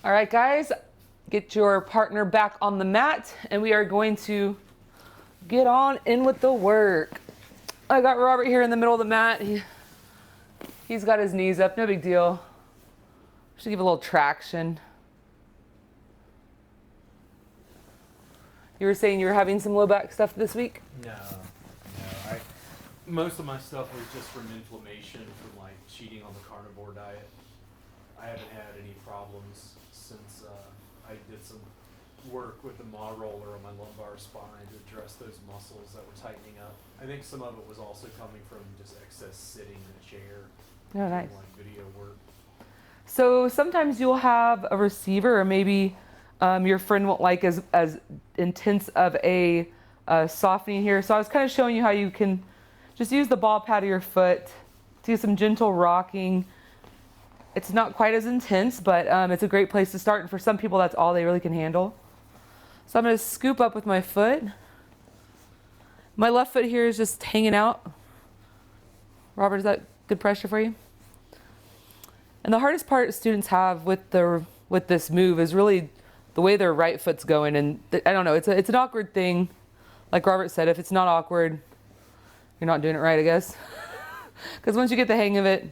All right, guys, get your partner back on the mat, and we are going to get on in with the work. I got Robert here in the middle of the mat. He's got his knees up, no big deal. Should give a little traction. You were saying you were having some low back stuff this week? No. Most of my stuff was just from inflammation from like cheating on the carnivore diet. I haven't had any problems since I did some work with the maw roller on my lumbar spine to address those muscles that were tightening up. I think some of it was also coming from just excess sitting in a chair. Oh, nice. Like video work. So sometimes you'll have a receiver, or maybe your friend won't like as intense of a softening here. So I was kind of showing you how you can just use the ball pad of your foot, do some gentle rocking. It's not quite as intense, but it's a great place to start. And for some people, that's all they really can handle. So I'm going to scoop up with my foot. My left foot here is just hanging out. Robert, is that good pressure for you? And the hardest part students have with this move is really the way their right foot's going. And I don't know, it's an awkward thing. Like Robert said, if it's not awkward, you're not doing it right, I guess. Because once you get the hang of it,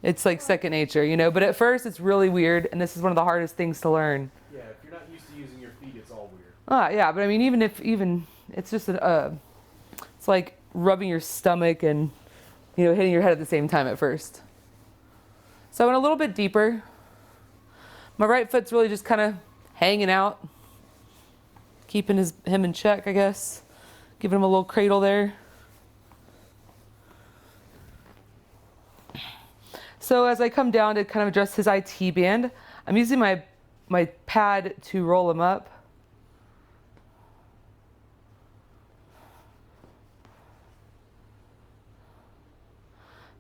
it's like second nature, you know. But at first, it's really weird, and this is one of the hardest things to learn. Yeah, if you're not used to using your feet, it's all weird. Yeah, but I mean, even it's just it's like rubbing your stomach and, you know, hitting your head at the same time at first. So I went a little bit deeper. My right foot's really just kind of hanging out, keeping him in check, I guess. Giving him a little cradle there. So as I come down to kind of address his IT band, I'm using my pad to roll him up.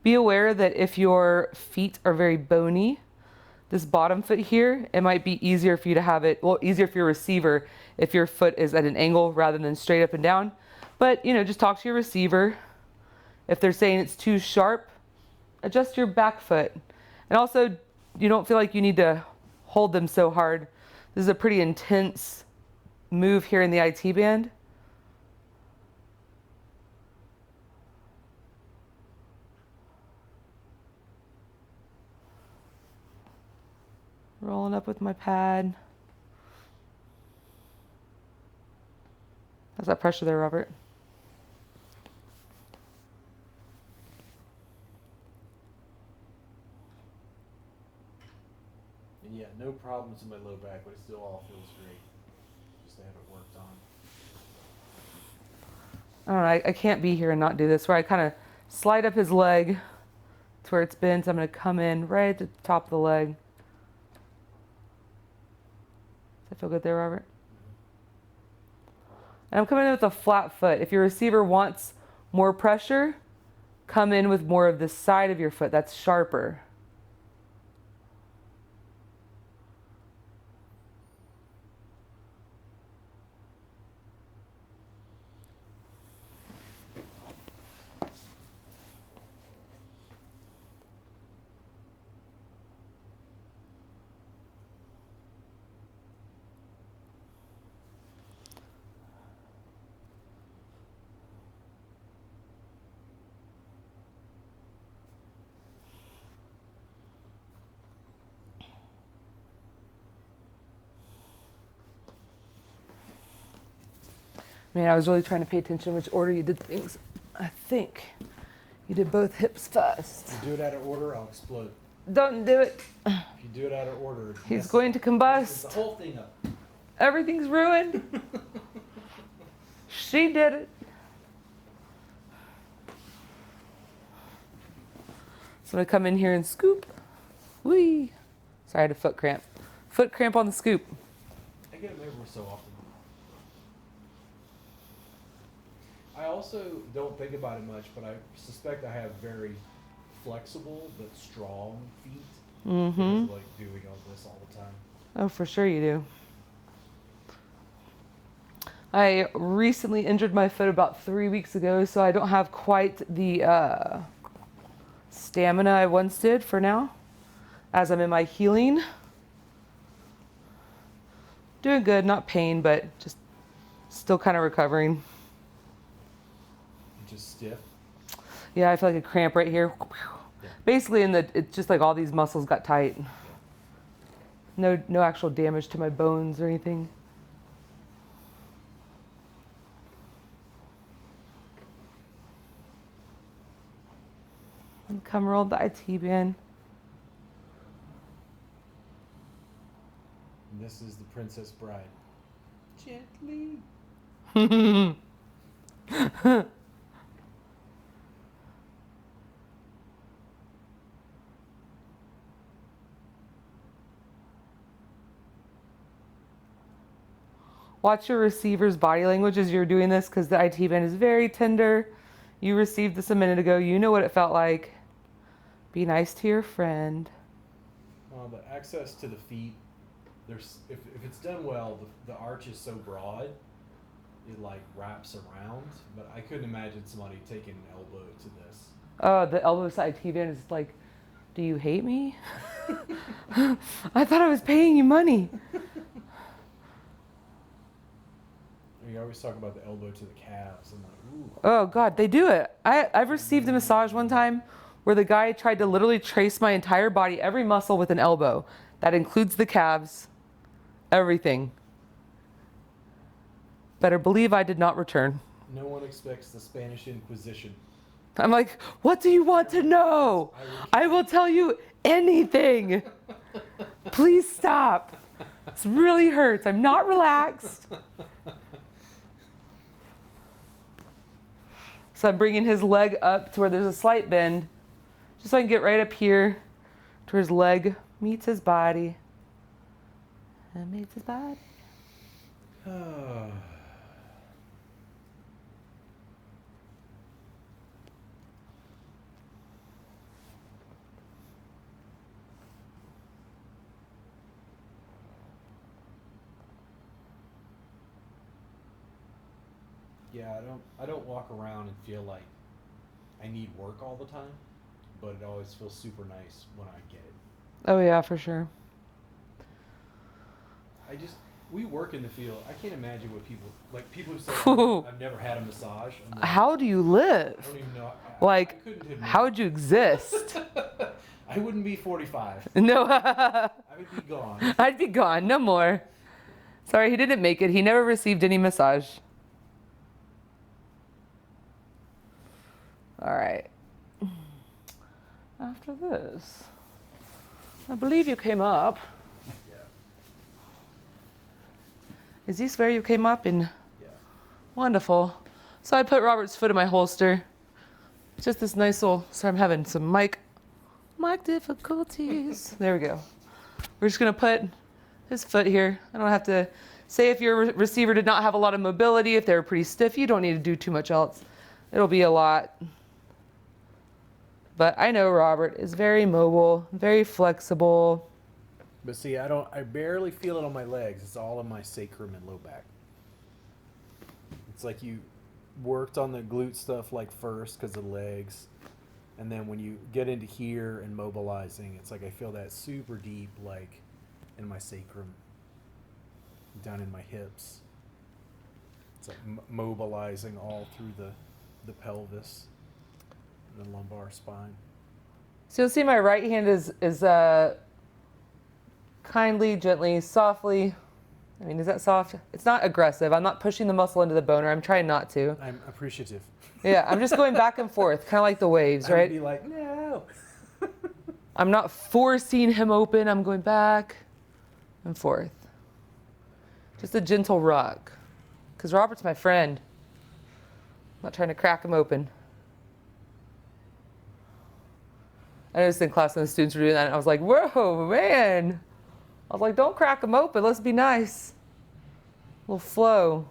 Be aware that if your feet are very bony, this bottom foot here, it might be easier for you to have it, well, easier for your receiver if your foot is at an angle rather than straight up and down. But, you know, just talk to your receiver. If they're saying it's too sharp, adjust your back foot. And also, you don't feel like you need to hold them so hard. This is a pretty intense move here in the IT band. Rolling up with my pad. How's that pressure there, Robert? And yeah, no problems in my low back, but it still all feels great. Just to have it worked on. I don't know, I can't be here and not do this, where I kind of slide up his leg to where it's bent. So I'm going to come in right at the top of the leg. Does that feel good there, Robert? And I'm coming in with a flat foot. If your receiver wants more pressure, come in with more of the side of your foot. That's sharper. Man, I was really trying to pay attention which order you did things. I think you did both hips first. If you do it out of order, I'll explode. Don't do it. If you do it out of order, He's going to combust. the whole thing up. Everything's ruined. She did it. So I'm going to come in here and scoop. Whee. Sorry, I had a foot cramp. Foot cramp on the scoop. I get them over so often. I also don't think about it much, but I suspect I have very flexible but strong feet. Mm-hmm. Because, like doing all this all the time. Oh, for sure you do. I recently injured my foot about 3 weeks ago, so I don't have quite the stamina I once did for now, as I'm in my healing. Doing good, not pain, but just still kind of recovering. Just stiff. Yeah, I feel like a cramp right here. Yeah. Basically, it's just like all these muscles got tight. No actual damage to my bones or anything. And come roll the IT band. And this is the Princess Bride. Gently. Watch your receiver's body language as you're doing this, because the IT band is very tender. You received this a minute ago. You know what it felt like. Be nice to your friend. Well, the access to the feet, there's if it's done well, the arch is so broad, it like wraps around. But I couldn't imagine somebody taking an elbow to this. Oh, the elbow to IT band is like, do you hate me? I thought I was paying you money. You always talk about the elbow to the calves. I'm like, ooh. Oh God, they do it. I've received a massage one time where the guy tried to literally trace my entire body, every muscle with an elbow. That includes the calves, everything. Better believe I did not return. No one expects the Spanish Inquisition. I'm like, what do you want to know? I will tell you anything. Please stop. This really hurts. I'm not relaxed. So I'm bringing his leg up to where there's a slight bend, just so I can get right up here to where his leg meets his body. And meets his body. Yeah, I don't walk around and feel like I need work all the time, but it always feels super nice when I get it. Oh yeah, for sure. We work in the field. I can't imagine what people who say, I've never had a massage. I'm like, How do you live? I don't even know. I couldn't admit. How would you exist? I wouldn't be 45. No. I would be gone. I'd be gone, no more. Sorry, he didn't make it. He never received any massage. All right. After this, I believe you came up. Yeah. Is this where you came up in? Yeah. Wonderful. So I put Robert's foot in my holster. It's just this nice little, sorry, I'm having some mic difficulties. There we go. We're just gonna put his foot here. I don't have to say if your receiver did not have a lot of mobility, if they were pretty stiff, you don't need to do too much else. It'll be a lot. But I know Robert is very mobile, very flexible. But see, I barely feel it on my legs. It's all on my sacrum and low back. It's like you worked on the glute stuff like first because of the legs. And then when you get into here and mobilizing, it's like I feel that super deep, like in my sacrum, down in my hips. It's like mobilizing all through the pelvis, and the lumbar spine. So you'll see my right hand is kindly, gently, softly. I mean, is that soft? It's not aggressive. I'm not pushing the muscle into the bone, or I'm trying not to. I'm appreciative. Yeah, I'm just going back and forth, kind of like the waves, I would right? be like, no. I'm not forcing him open. I'm going back and forth. Just a gentle rock. Because Robert's my friend. I'm not trying to crack him open. I noticed in class when the students were doing that, and I was like, whoa, man. I was like, don't crack him open. Let's be nice. A little flow.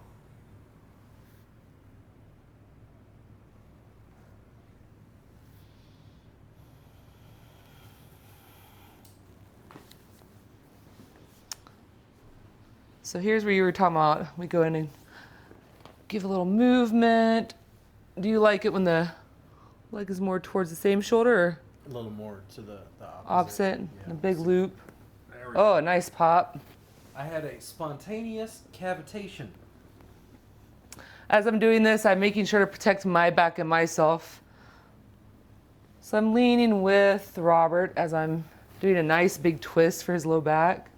So here's where you were talking about. We go in and give a little movement. Do you like it when the leg is more towards the same shoulder, or A little more to the opposite. opposite? Yeah. A big loop. There we go. Oh, a nice pop. I had a spontaneous cavitation. As I'm doing this, I'm making sure to protect my back and myself. So I'm leaning with Robert as I'm doing a nice big twist for his low back.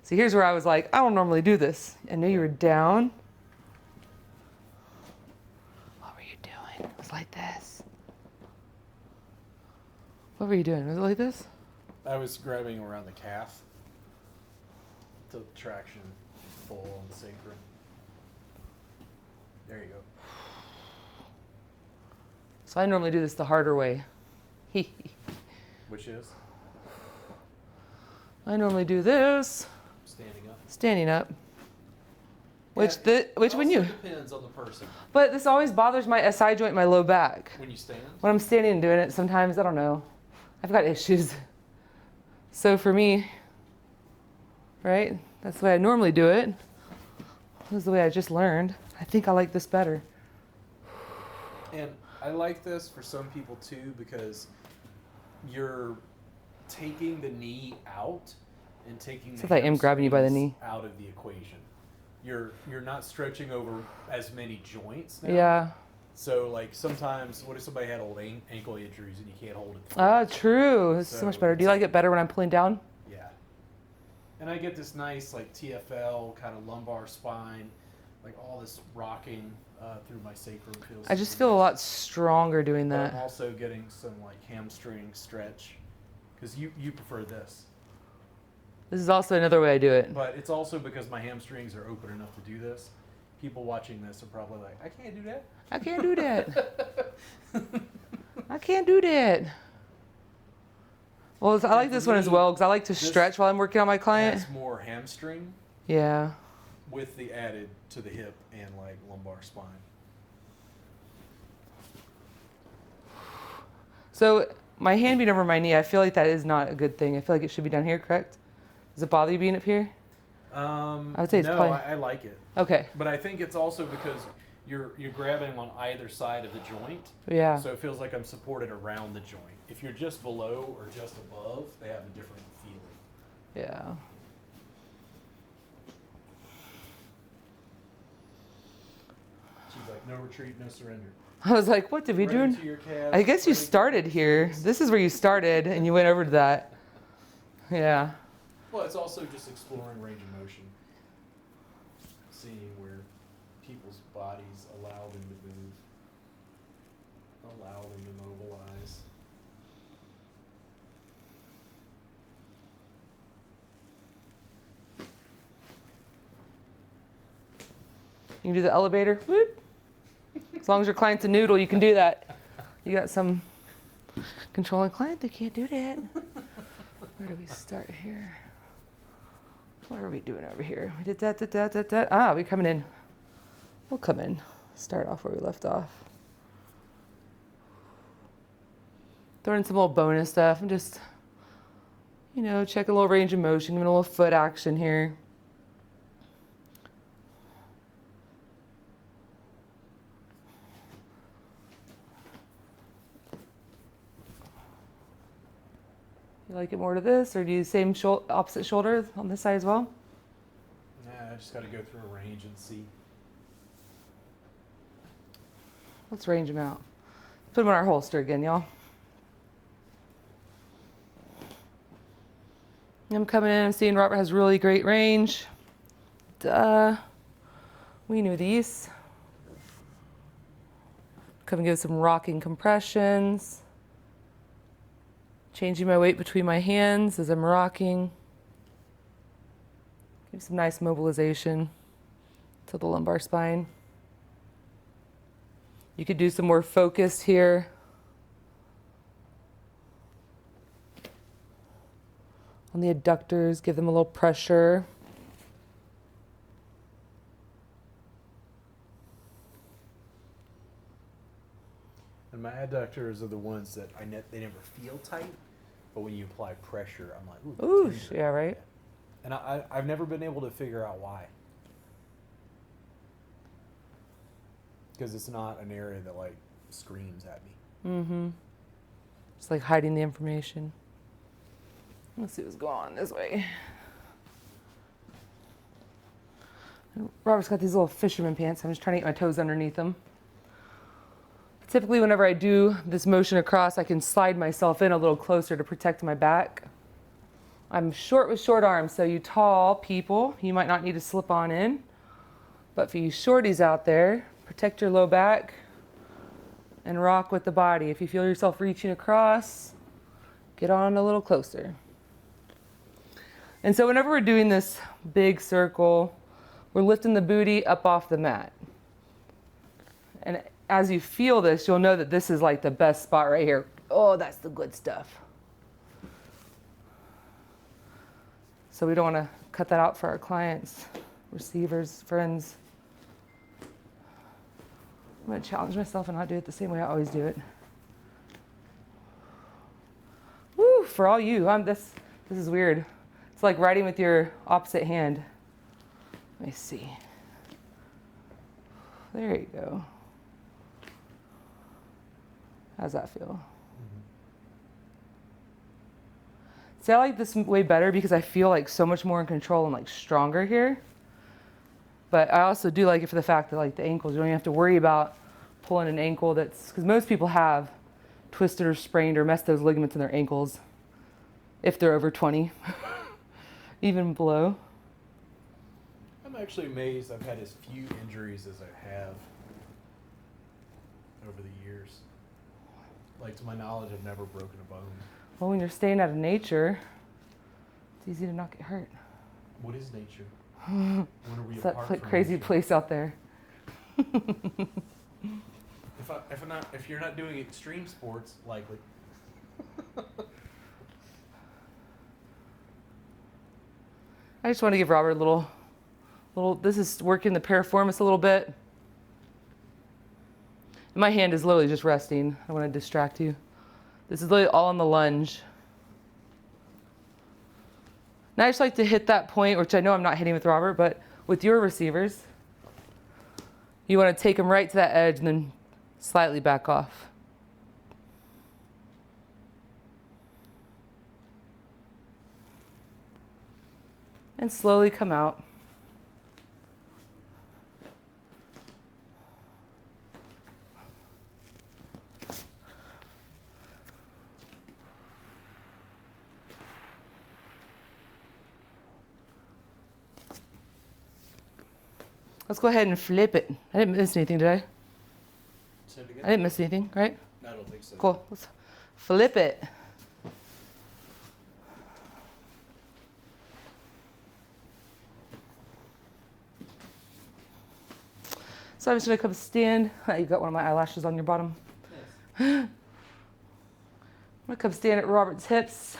See, here's where I was like, I don't normally do this. I knew you were down. What were you doing? It was like this. What were you doing? Was it like this? I was grabbing around the calf till traction full on the sacrum. There you go. So I normally do this the harder way. Which is? I normally do this Standing up. standing up. Which Yeah, which when you depends on the person. But this always bothers my SI joint, my low back. When you stand? When I'm standing and doing it, sometimes I don't know. I've got issues. So for me, right? That's the way I normally do it. This is the way I just learned. I think I like this better. And I like this for some people too because you're taking the knee out and taking So the if I am grabbing you by the knee. out of the equation. You're not stretching over as many joints now. Yeah. So like sometimes, what if somebody had old ankle injuries and you can't hold it? Ah, true. This is so much So better. Do you like it better when I'm pulling down? Yeah. And I get this nice like TFL kind of lumbar spine, like all this rocking through my sacrum feels. I just super feel a nice. lot stronger doing But that. I'm also getting some like hamstring stretch because you prefer this. This is also another way I do it. But it's also because my hamstrings are open enough to do this. People watching this are probably like, I can't do that. I can't do that. I can't do that. Well, I like this one as well because I like to stretch while I'm working on my client. Has more hamstring Yeah. with the added to the hip and like lumbar spine. So my hand being over my knee, I feel like that is not a good thing. I feel like it should be down here, correct? Does it bother you being up here? I would say it's no, probably... I like it. Okay. But I think it's also because you're grabbing on either side of the joint. Yeah. So it feels like I'm supported around the joint. If you're just below or just above, they have a different feeling. Yeah. She's like, no retreat, no surrender. I was like, what did we Right do? into your calves, I guess you right into started your here. knees. This is where you started and you went over to that. Yeah. Well, it's also just exploring range of motion. Seeing where people's bodies allow them to move. Allow them to mobilize. You can do the elevator. Whoop. As long as your client's a noodle, you can do that. You got some controlling client that can't do that. Where do we start here? What are we doing over here? We did that. Ah, we're coming in. We'll come in. Start off where we left off. Throw in some little bonus stuff. I'm just, checking a little range of motion, giving a little foot action here. You like it more to this, or do you same opposite shoulder on this side as well? Nah, I just got to go through a range and see. Let's range them out. Put them in our holster again, y'all. I'm coming in, I'm seeing Robert has really great range. Duh. We knew these. Come and give some rocking compressions. Changing my weight between my hands as I'm rocking. Give some nice mobilization to the lumbar spine. You could do some more focused here. On the adductors, give them a little pressure. And my adductors are the ones that they never feel tight, but when you apply pressure, I'm like, ooh, Ooh, tender. yeah, right? And I've never been able to figure out why. Because it's not an area that like screams at me. Mm-hmm. Just like hiding the information. Let's see what's going on this way. Robert's got these little fisherman pants. I'm just trying to get my toes underneath them. Typically, whenever I do this motion across, I can slide myself in a little closer to protect my back. I'm short with short arms, so you tall people, you might not need to slip on in. But for you shorties out there, protect your low back and rock with the body. If you feel yourself reaching across, get on a little closer. And so whenever we're doing this big circle, we're lifting the booty up off the mat. And as you feel this, you'll know that this is like the best spot right here. Oh, that's the good stuff. So we don't want to cut that out for our clients, receivers, friends. I'm going to challenge myself and not do it the same way I always do it. Woo, for all you, this is weird. It's like writing with your opposite hand. Let me see. There you go. How's that feel? See, I like this way better because I feel like so much more in control and like stronger here. But I also do like it for the fact that like the ankles, you don't even have to worry about pulling an ankle that's, because most people have twisted or sprained or messed those ligaments in their ankles if they're over 20, even below. I'm actually amazed I've had as few injuries as I have over the years. Like, to my knowledge, I've never broken a bone. Well, when you're staying out of nature, it's easy to not get hurt. What is nature? When are we It's apart that from crazy nature? place out there. If you're not doing extreme sports, likely. I just want to give Robert a little, this is working the piriformis a little bit. And my hand is literally just resting. I don't want to distract you. This is literally all on the lunge. And I just like to hit that point, which I know I'm not hitting with Robert, but with your receivers, you want to take them right to that edge and then slightly back off. And slowly come out. Let's go ahead and flip it. I didn't miss anything, did I? Say it again? I didn't miss anything, right? I don't think so. Cool. Let's flip it. So I'm just going to come stand. You got one of my eyelashes on your bottom. Yes. I'm going to come stand at Robert's hips.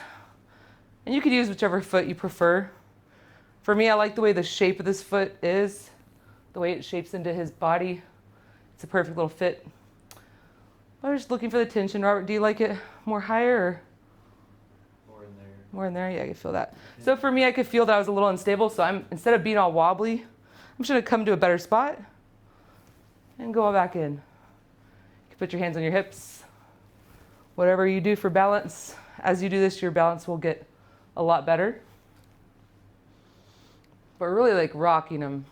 And you could use whichever foot you prefer. For me, I like the way the shape of this foot is. The way it shapes into his body. It's a perfect little fit. I was just looking for the tension. Robert, do you like it more higher or More in there. more in there? Yeah, I can feel that. Yeah. So for me, I could feel that I was a little unstable. So instead of being all wobbly, I'm just going to come to a better spot and go back in. You can put your hands on your hips. Whatever you do for balance, as you do this, your balance will get a lot better. But really like rocking him.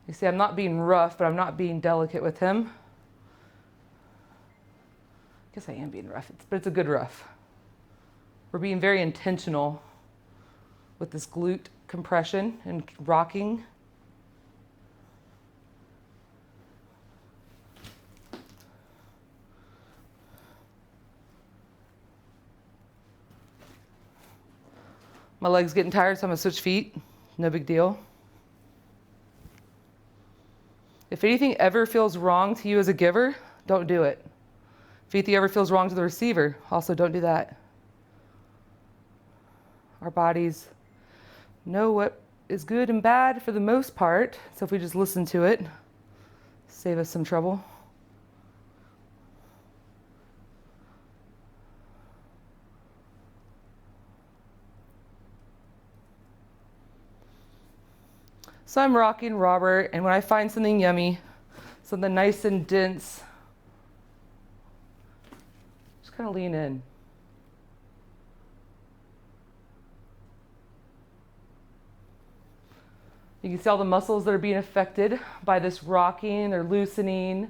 You see, I'm not being rough, but I'm not being delicate with him. I guess I am being rough, but it's a good rough. We're being very intentional with this glute compression and rocking. My leg's getting tired, so I'm gonna switch feet. No big deal. If anything ever feels wrong to you as a giver, don't do it. If anything ever feels wrong to the receiver, also don't do that. Our bodies know what is good and bad for the most part, so if we just listen to it, save us some trouble. So I'm rocking Robert, and when I find something yummy, something nice and dense, just kind kind of lean in. You can see all the muscles that are being affected by this rocking or loosening.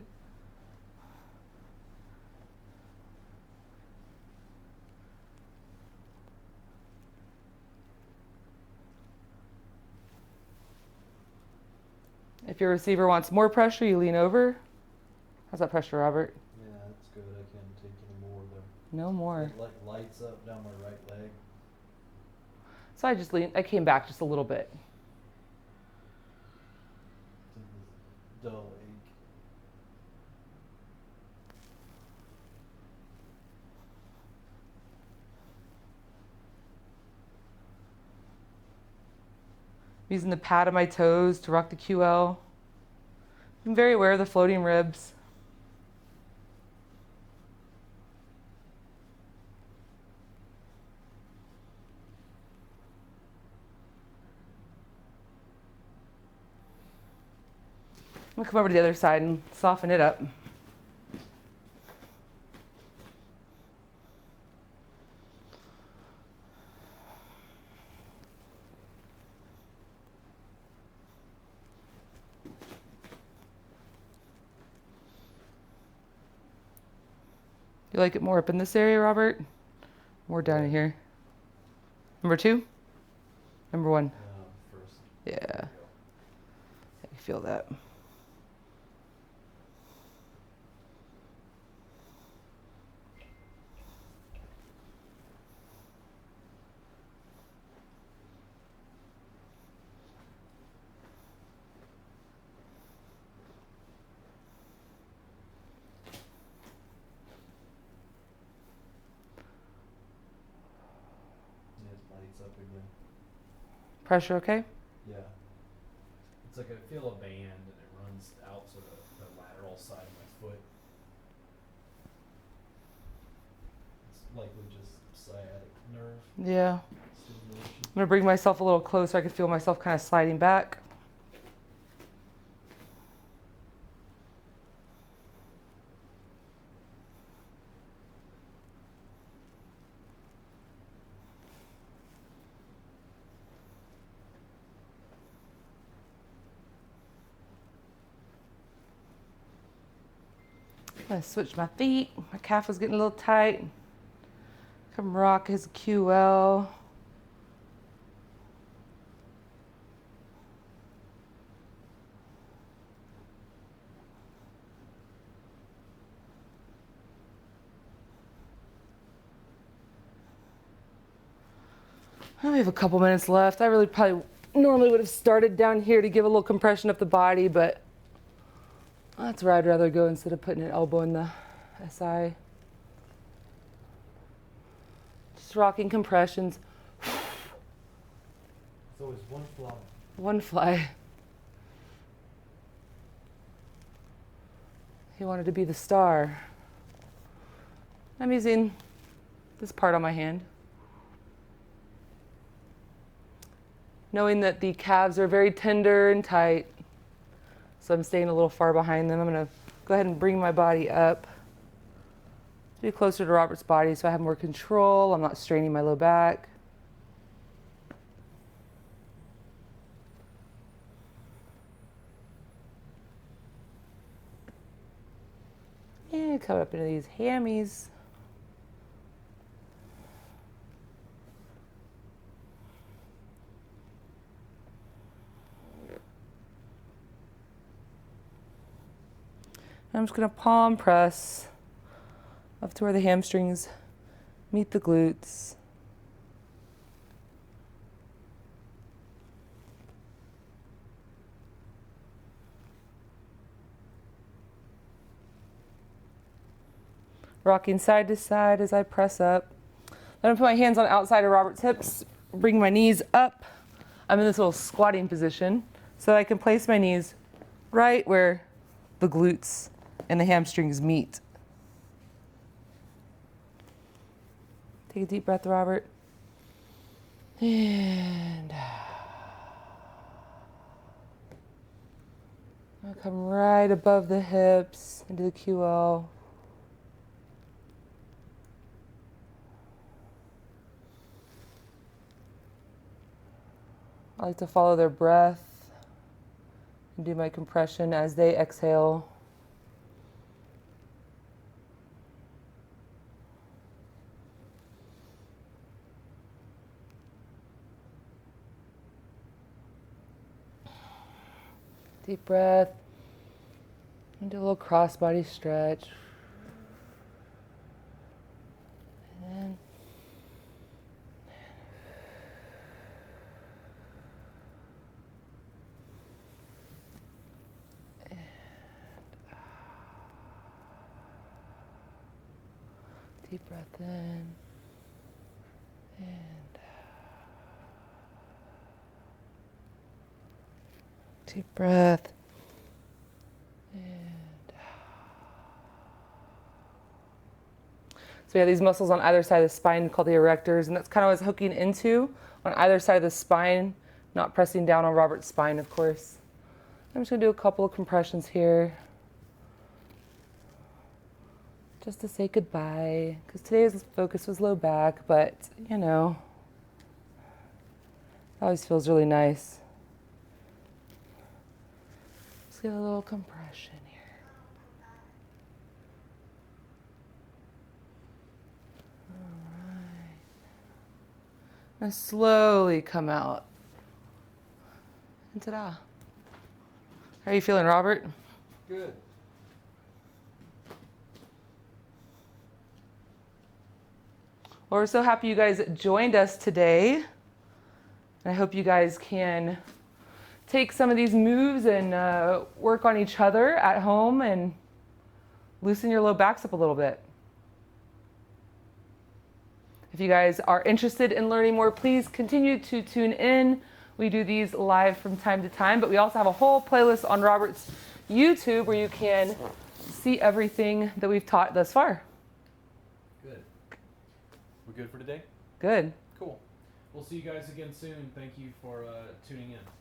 If your receiver wants more pressure, you lean over. How's that pressure, Robert? Yeah, that's good. I can't take any more though. No more. It like lights up down my right leg. So I just leaned, I came back just a little bit. It's this dull ache. Using the pad of my toes to rock the QL. I'm very aware of the floating ribs. I'm gonna come over to the other side and soften it up. You like it more up in this area, Robert? More down in here. Number 2? Number 1? First. Yeah. I can feel that. Yeah, it lights up again. Pressure okay? Yeah. It's like I feel a band and it runs out to the lateral side of my foot. It's likely just sciatic nerve Yeah. stimulation. I'm gonna bring myself a little closer. I can feel myself kind of sliding back. I'm gonna switch my feet. My calf was getting a little tight. Come rock his QL. We have a couple minutes left. I really probably normally would have started down here to give a little compression up the body, but that's where I'd rather go instead of putting an elbow in the SI. Just rocking compressions. It's always one fly. One fly. He wanted to be the star. I'm using this part on my hand. Knowing that the calves are very tender and tight, so I'm staying a little far behind them. I'm gonna go ahead and bring my body up to be closer to Robert's body so I have more control. I'm not straining my low back. And come up into these hammies. I'm just going to palm press up to where the hamstrings meet the glutes. Rocking side to side as I press up. Then I'm going to put my hands on the outside of Robert's hips, bring my knees up. I'm in this little squatting position so that I can place my knees right where the glutes and the hamstrings meet. Take a deep breath, Robert. And I'll come right above the hips into the QL. I like to follow their breath and do my compression as they exhale. Deep breath. And do a little cross body stretch. And deep breath in and deep breath and so we have these muscles on either side of the spine called the erectors, and that's kind of what I was hooking into on either side of the spine, not pressing down on Robert's spine, of course. I'm just going to do a couple of compressions here just to say goodbye, because today's focus was low back, but you know, it always feels really nice. Just get a little compression here. All right. Now slowly come out. And ta-da. How are you feeling, Robert? Good. Well, we're so happy you guys joined us today. And I hope you guys can take some of these moves and work on each other at home and loosen your low backs up a little bit. If you guys are interested in learning more, please continue to tune in. We do these live from time to time, but we also have a whole playlist on Robert's YouTube where you can see everything that we've taught thus far. Good. We're good for today? Good. Cool. We'll see you guys again soon. Thank you for tuning in.